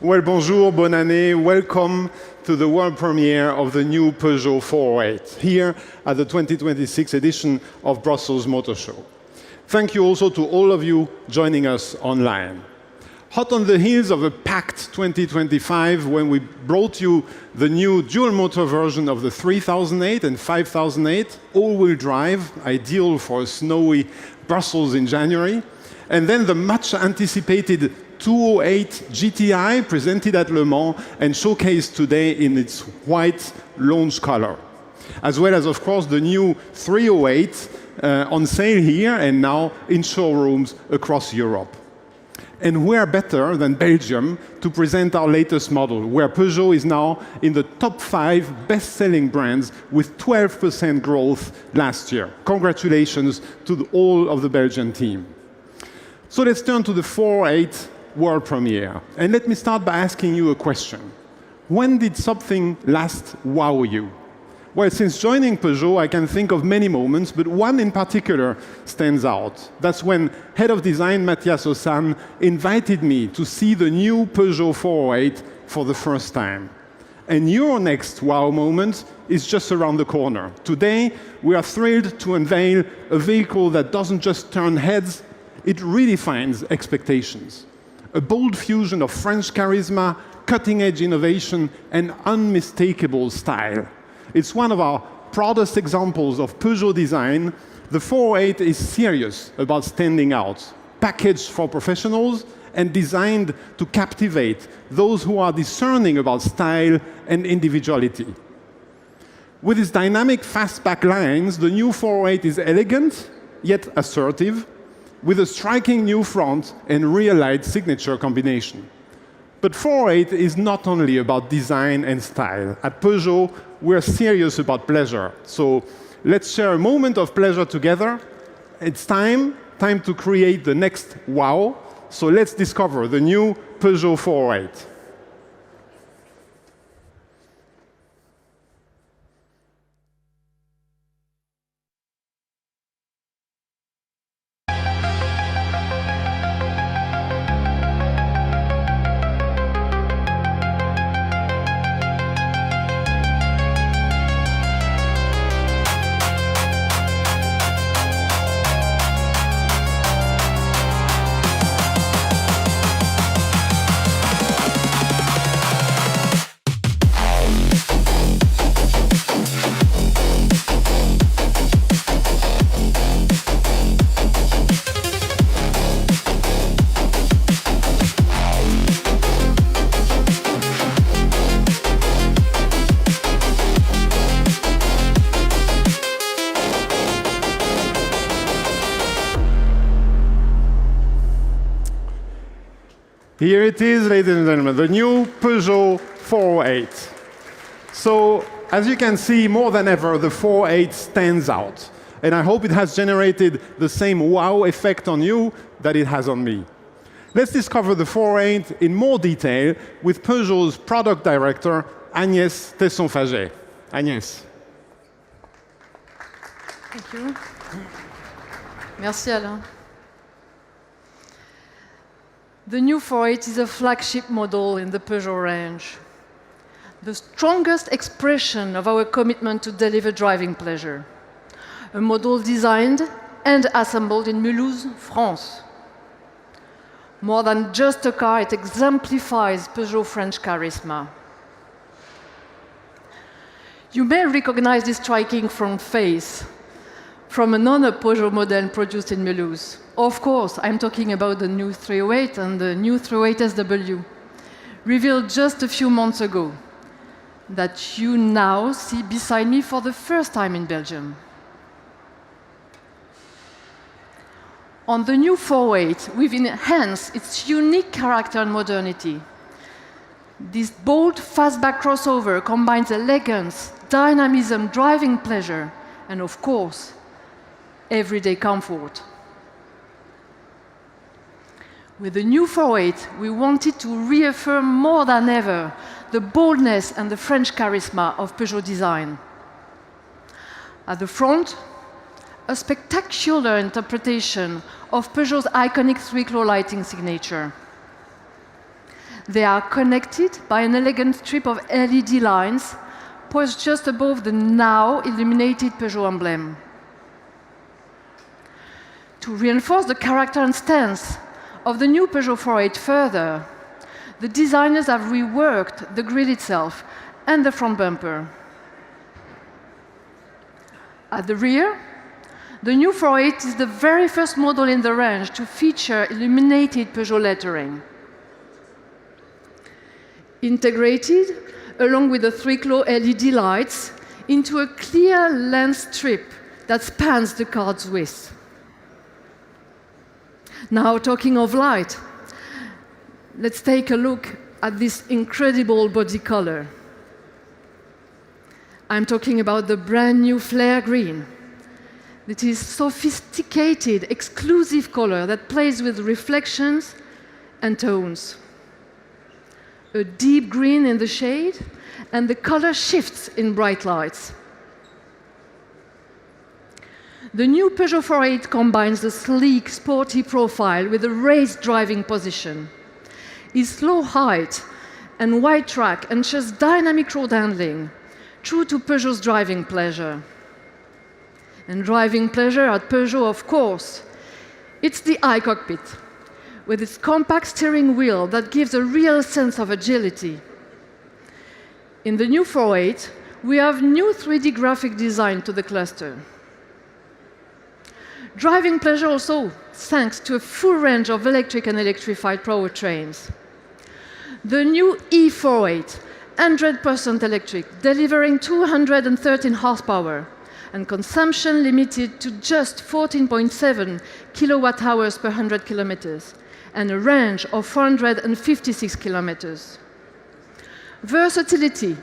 Well, bonjour, bonne année, welcome to the world premiere of the new Peugeot 408, here at the 2026 edition of Brussels Motor Show. Thank you also to all of you joining us online. Hot on the heels of a packed 2025 when we brought you the new dual-motor version of the 3008 and 5008, all-wheel drive, ideal for a snowy Brussels in January, and then the much-anticipated 208 GTI presented at Le Mans and showcased today in its white launch color, as well as, of course, the new 308 on sale here and now in showrooms across Europe. And where better than Belgium to present our latest model, where Peugeot is now in the top 5 best-selling brands with 12% growth last year. Congratulations to all of the Belgian team. So let's turn to the 408 world premiere. And let me start by asking you a question. When did something last wow you? Well, since joining Peugeot, I can think of many moments, but one in particular stands out. That's when Head of Design Matthias Ossan invited me to see the new Peugeot 408 for the first time. And your next wow moment is just around the corner. Today, we are thrilled to unveil a vehicle that doesn't just turn heads, it redefines expectations. A bold fusion of French charisma, cutting-edge innovation, and unmistakable style. It's one of our proudest examples of Peugeot design. The 408 is serious about standing out, packaged for professionals and designed to captivate those who are discerning about style and individuality. With its dynamic fastback lines, the new 408 is elegant, yet assertive, with a striking new front and real-light signature combination. But 408 is not only about design and style. At Peugeot, we're serious about pleasure. So let's share a moment of pleasure together. It's time to create the next wow. So let's discover the new Peugeot 408. Here it is, ladies and gentlemen, the new Peugeot 408. So, as you can see, more than ever, the 408 stands out. And I hope it has generated the same wow effect on you that it has on me. Let's discover the 408 in more detail with Peugeot's product director, Agnès Tesson-Faget. Agnès. Thank you. Merci, Alain. The new 408 is a flagship model in the Peugeot range, the strongest expression of our commitment to deliver driving pleasure. A model designed and assembled in Mulhouse, France. More than just a car, it exemplifies Peugeot French charisma. You may recognize this striking front face from another Peugeot model produced in Mulhouse. Of course, I'm talking about the new 308 and the new 308 SW, revealed just a few months ago, that you now see beside me for the first time in Belgium. On the new 408, we've enhanced its unique character and modernity. This bold fastback crossover combines elegance, dynamism, driving pleasure, and of course, everyday comfort. With the new 408, we wanted to reaffirm more than ever the boldness and the French charisma of Peugeot design. At the front, a spectacular interpretation of Peugeot's iconic three-claw lighting signature. They are connected by an elegant strip of LED lines poised just above the now illuminated Peugeot emblem. To reinforce the character and stance of the new Peugeot 408 further, the designers have reworked the grille itself and the front bumper. At the rear, the new 408 is the very first model in the range to feature illuminated Peugeot lettering. Integrated, along with the 3-glow LED lights, into a clear lens strip that spans the car's width. Now, talking of light, let's take a look at this incredible body color. I'm talking about the brand new flare green. It is sophisticated, exclusive color that plays with reflections and tones. A deep green in the shade, and the color shifts in bright lights. The new Peugeot 408 combines the sleek, sporty profile with a raised driving position. Its low height and wide track ensures dynamic road handling, true to Peugeot's driving pleasure. And driving pleasure at Peugeot, of course, it's the I-Cockpit, with its compact steering wheel that gives a real sense of agility. In the new 408, we have new 3D graphic design to the cluster. Driving pleasure also thanks to a full range of electric and electrified powertrains. The new E408, 100% electric, delivering 213 horsepower, and consumption limited to just 14.7 kilowatt-hours per 100 kilometers, and a range of 456 kilometers. Versatility,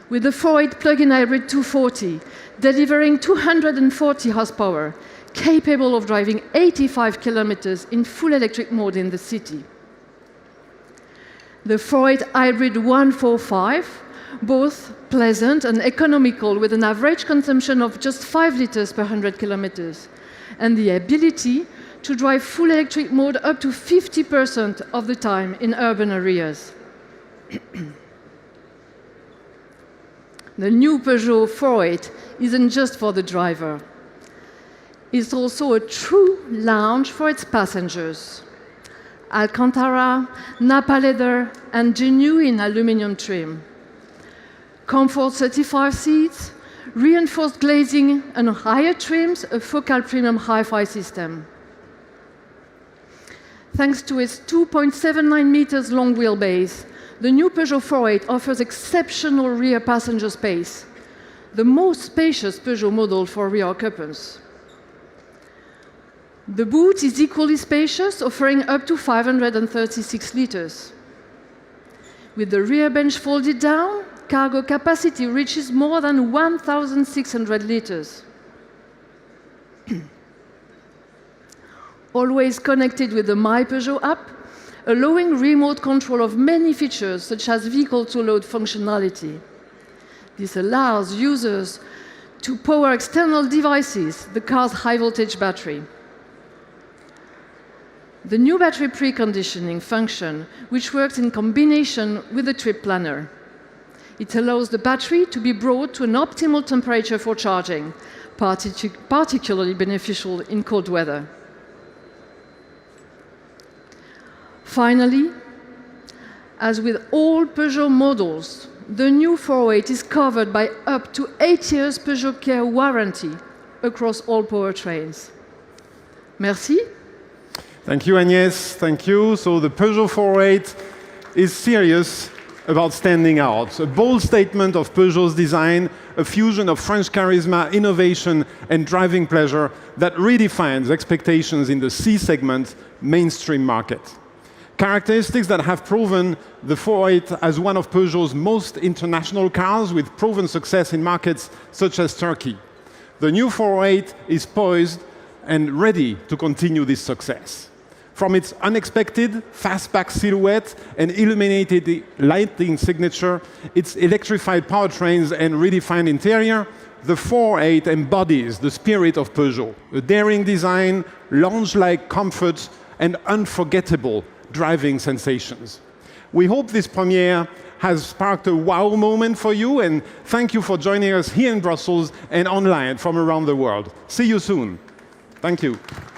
with the 408 plug-in hybrid 240, delivering 240 horsepower, capable of driving 85 kilometers in full electric mode in the city. The 408 hybrid 145, both pleasant and economical, with an average consumption of just 5 liters per 100 kilometers, and the ability to drive full electric mode up to 50% of the time in urban areas. The new Peugeot 408 isn't just for the driver. It's also a true lounge for its passengers. Alcantara, Napa leather, and genuine aluminum trim. Comfort 35 seats, reinforced glazing, and higher trims, a Focal Premium Hi-Fi system. Thanks to its 2.79 meters long wheelbase, the new Peugeot 408 offers exceptional rear passenger space, the most spacious Peugeot model for rear occupants. The boot is equally spacious, offering up to 536 liters. With the rear bench folded down, cargo capacity reaches more than 1,600 liters. Always connected with the My Peugeot app, allowing remote control of many features such as vehicle-to-load functionality. This allows users to power external devices, the car's high-voltage battery. The new battery preconditioning function, which works in combination with the trip planner. It allows the battery to be brought to an optimal temperature for charging, particularly beneficial in cold weather. Finally, as with all Peugeot models, the new 408 is covered by up to 8 years Peugeot Care warranty across all powertrains. Merci. Thank you, Agnès. Thank you. So the Peugeot 408 is serious about standing out. A bold statement of Peugeot's design, a fusion of French charisma, innovation, and driving pleasure that redefines expectations in the C-segment mainstream market. Characteristics that have proven the 408 as one of Peugeot's most international cars with proven success in markets such as Turkey. The new 408 is poised and ready to continue this success. From its unexpected fastback silhouette and illuminated lighting signature, its electrified powertrains and redefined interior, the 408 embodies the spirit of Peugeot, a daring design, lounge-like comfort, and unforgettable driving sensations. We hope this premiere has sparked a wow moment for you, and thank you for joining us here in Brussels and online from around the world. See you soon. Thank you. Thank you.